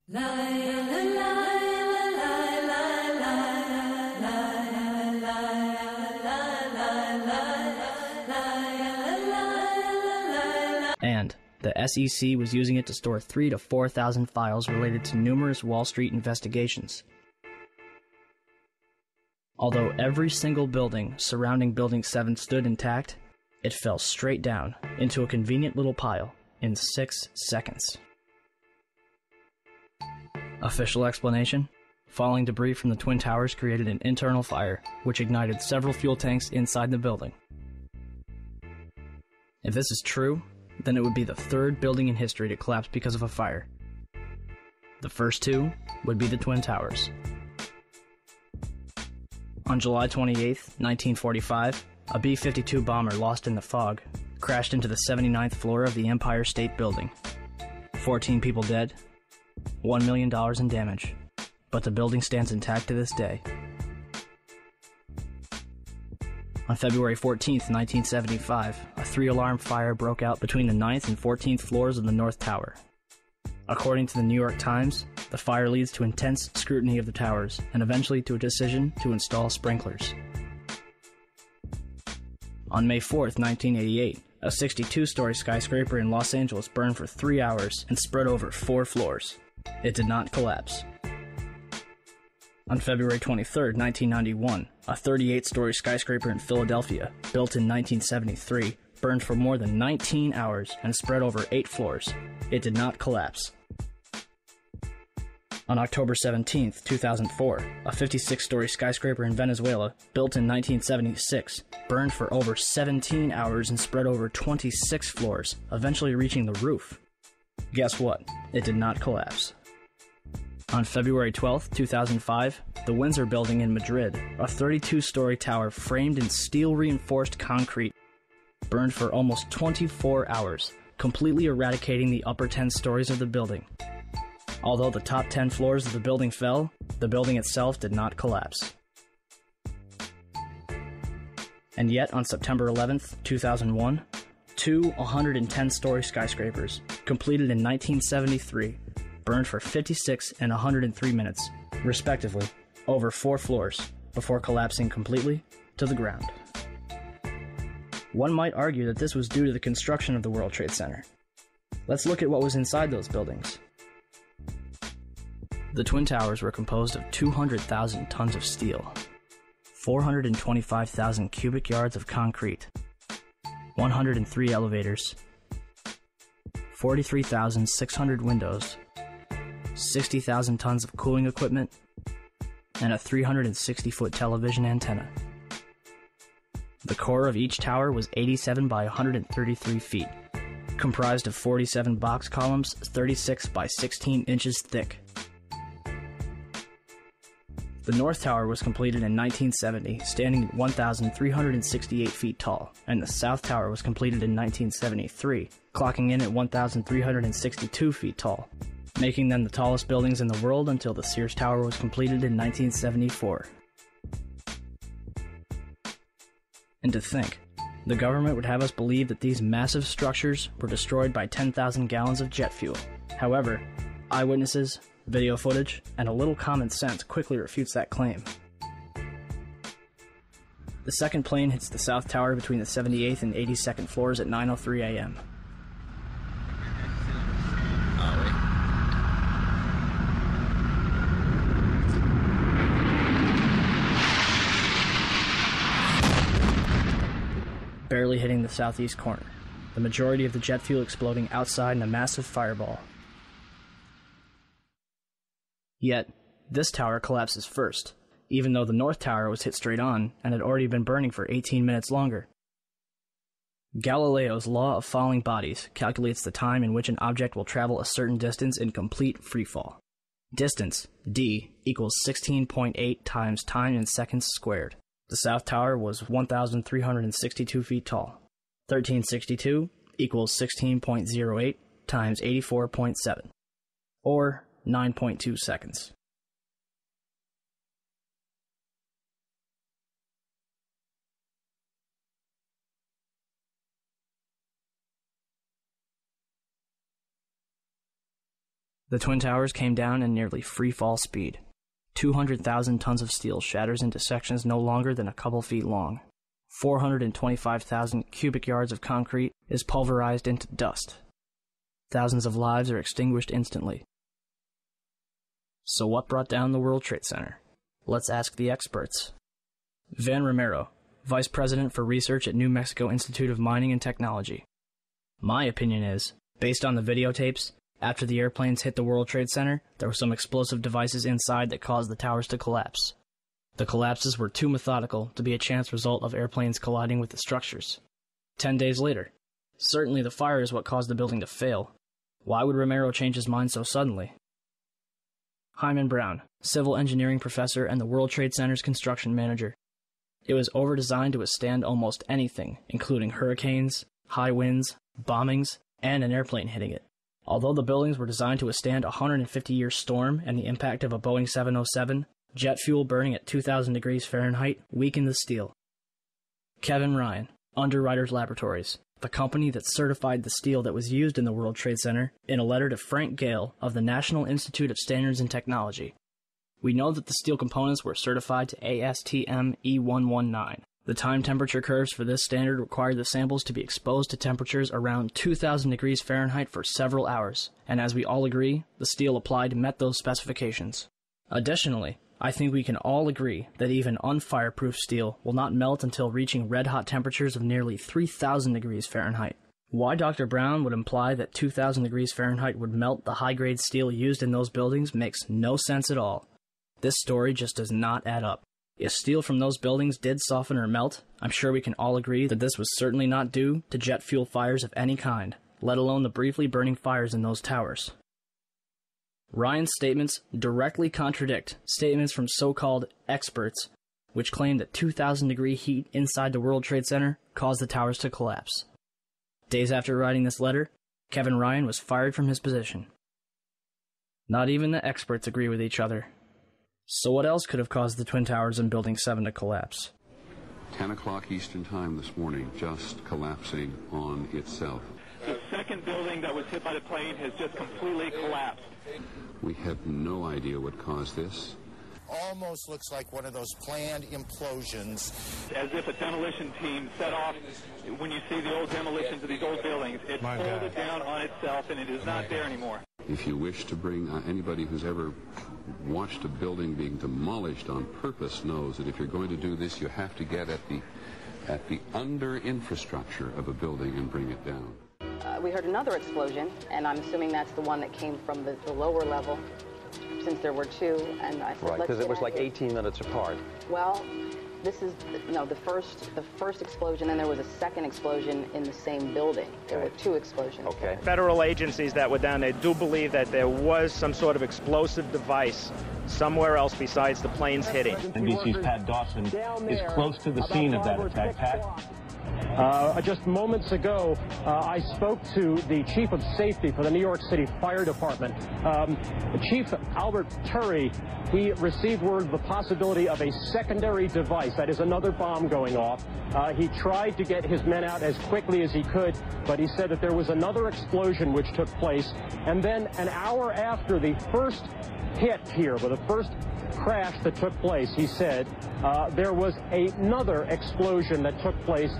And the SEC was using it to store 3,000 to 4,000 files related to numerous Wall Street investigations. Although every single building surrounding Building 7 stood intact, it fell straight down into a convenient little pile in 6 seconds. Official explanation: falling debris from the Twin Towers created an internal fire, which ignited several fuel tanks inside the building. If this is true, then it would be the third building in history to collapse because of a fire. The first two would be the Twin Towers. On July 28, 1945, a B-52 bomber lost in the fog crashed into the 79th floor of the Empire State Building. 14 people dead, $1 million in damage, but the building stands intact to this day. On February 14, 1975, a 3-alarm fire broke out between the 9th and 14th floors of the North Tower. According to the New York Times, the fire leads to intense scrutiny of the towers and eventually to a decision to install sprinklers. On May 4, 1988, a 62-story skyscraper in Los Angeles burned for 3 hours and spread over 4 floors. It did not collapse. On February 23, 1991, a 38-story skyscraper in Philadelphia, built in 1973, burned for more than 19 hours and spread over 8 floors. It did not collapse. On October 17, 2004, a 56-story skyscraper in Venezuela, built in 1976, burned for over 17 hours and spread over 26 floors, eventually reaching the roof. Guess what? It did not collapse. On February 12, 2005, the Windsor Building in Madrid, a 32-story tower framed in steel-reinforced concrete, burned for almost 24 hours, completely eradicating the upper 10 stories of the building. Although the top 10 floors of the building fell, the building itself did not collapse. And yet, on September 11, 2001, two 110-story skyscrapers, completed in 1973, burned for 56 and 103 minutes, respectively, over 4 floors, before collapsing completely to the ground. One might argue that this was due to the construction of the World Trade Center. Let's look at what was inside those buildings. The Twin Towers were composed of 200,000 tons of steel, 425,000 cubic yards of concrete, 103 elevators, 43,600 windows, 60,000 tons of cooling equipment, and a 360-foot television antenna. The core of each tower was 87 by 133 feet, comprised of 47 box columns 36 by 16 inches thick. The North Tower was completed in 1970, standing at 1,368 feet tall, and the South Tower was completed in 1973, clocking in at 1,362 feet tall, making them the tallest buildings in the world until the Sears Tower was completed in 1974. And to think, the government would have us believe that these massive structures were destroyed by 10,000 gallons of jet fuel. However, eyewitnesses, video footage, and a little common sense quickly refutes that claim. The second plane hits the South Tower between the 78th and 82nd floors at 9:03 a.m. Barely hitting the southeast corner, the majority of the jet fuel exploding outside in a massive fireball. Yet, this tower collapses first, even though the North Tower was hit straight on and had already been burning for 18 minutes longer. Galileo's law of falling bodies calculates the time in which an object will travel a certain distance in complete freefall. Distance, d, equals 16.8 times time in seconds squared. The South Tower was 1,362 feet tall. 1362 equals 16.08 times 84.7, or 9.2 seconds. The Twin Towers came down in nearly free-fall speed. 200,000 tons of steel shatters into sections no longer than a couple feet long. 425,000 cubic yards of concrete is pulverized into dust. Thousands of lives are extinguished instantly. So what brought down the World Trade Center? Let's ask the experts. Van Romero, Vice President for Research at New Mexico Institute of Mining and Technology. My opinion is, based on the videotapes, after the airplanes hit the World Trade Center, there were some explosive devices inside that caused the towers to collapse. The collapses were too methodical to be a chance result of airplanes colliding with the structures. 10 days later, certainly the fire is what caused the building to fail. Why would Romero change his mind so suddenly? Hyman Brown, Civil Engineering Professor and the World Trade Center's construction manager. It was over-designed to withstand almost anything, including hurricanes, high winds, bombings, and an airplane hitting it. Although the buildings were designed to withstand a 150-year storm and the impact of a Boeing 707, jet fuel burning at 2,000 degrees Fahrenheit weakened the steel. Kevin Ryan, Underwriters Laboratories, the company that certified the steel that was used in the World Trade Center, in a letter to Frank Gale of the National Institute of Standards and Technology. We know that the steel components were certified to ASTM E119. The time temperature curves for this standard required the samples to be exposed to temperatures around 2,000 degrees Fahrenheit for several hours, and as we all agree, the steel applied met those specifications. Additionally, I think we can all agree that even unfireproof steel will not melt until reaching red-hot temperatures of nearly 3,000 degrees Fahrenheit. Why Dr. Brown would imply that 2,000 degrees Fahrenheit would melt the high-grade steel used in those buildings makes no sense at all. This story just does not add up. If steel from those buildings did soften or melt, I'm sure we can all agree that this was certainly not due to jet fuel fires of any kind, let alone the briefly burning fires in those towers. Ryan's statements directly contradict statements from so-called experts, which claim that 2,000-degree heat inside the World Trade Center caused the towers to collapse. Days after writing this letter, Kevin Ryan was fired from his position. Not even the experts agree with each other. So what else could have caused the Twin Towers in Building 7 to collapse? 10 o'clock Eastern Time this morning, just collapsing on itself. The second building that was hit by the plane has just completely collapsed. We have no idea what caused this. Almost looks like one of those planned implosions. As if a demolition team set off. When you see the old demolitions of these old buildings, it folded down on itself and it is not there anymore. If you wish to bring anybody who's ever watched a building being demolished on purpose knows that if you're going to do this, you have to get at the under infrastructure of a building and bring it down. We heard another explosion, and I'm assuming that's the one that came from the lower level, since there were two. And I said, right, because it was like 18 minutes apart. Well, this is the first explosion, and there was a second explosion in the same building. There were two explosions. Okay. Federal agencies that were down there do believe that there was some sort of explosive device somewhere else besides the planes hitting. NBC's Pat Dawson is close to the scene of that attack. Pat? Just moments ago, I spoke to the chief of safety for the New York City Fire Department. Chief Albert Turry, he received word of the possibility of a secondary device, that is another bomb going off. He tried to get his men out as quickly as he could, but he said that there was another explosion which took place. And then an hour after the first hit here, with the first crash that took place, he said, there was another explosion that took place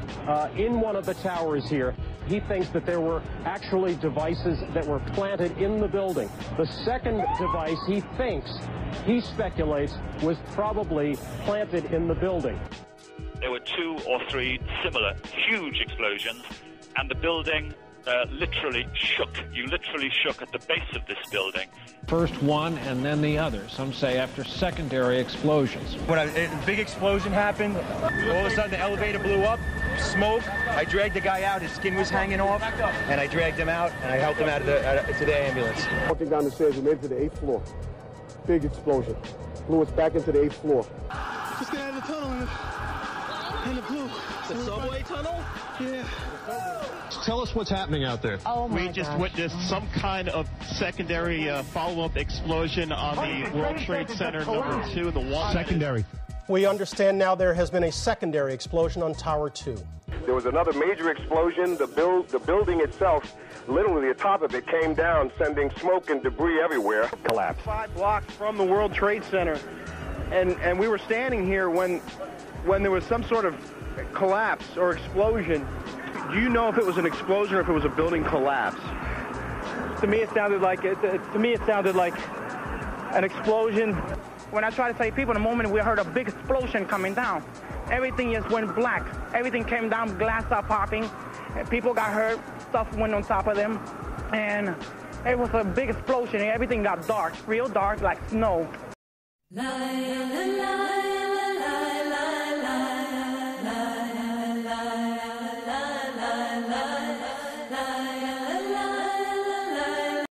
in one of the towers here. He thinks that there were actually devices that were planted in the building. The second device he speculates, was probably planted in the building. There were 2 or 3 similar huge explosions, and the building literally shook. You literally shook at the base of this building. First one and then the other. Some say after secondary explosions. When a big explosion happened, all of a sudden the elevator blew up, smoke. I dragged the guy out. His skin was hanging off, and I dragged him out, and I helped him out to the ambulance. Walking down the stairs, we made it to the 8th floor. Big explosion. Blew us back into the 8th floor. Just get out of the tunnel and it blew. The subway tunnel? Yeah. Tell us what's happening out there. Oh my We just witnessed some kind of secondary follow-up explosion on the World Trade Center number 2, the one. Secondary. We understand now there has been a secondary explosion on Tower 2. There was another major explosion. The building itself, literally the top of it, came down, sending smoke and debris everywhere. Collapse. 5 blocks from the World Trade Center, and we were standing here when there was some sort of collapse or explosion. Do you know if it was an explosion or if it was a building collapse? To me, it sounded like an explosion. When I try to save people, the moment we heard a big explosion coming down, everything just went black. Everything came down, glass started popping, people got hurt, stuff went on top of them, and it was a big explosion, and everything got dark, real dark, like snow. La, la, la.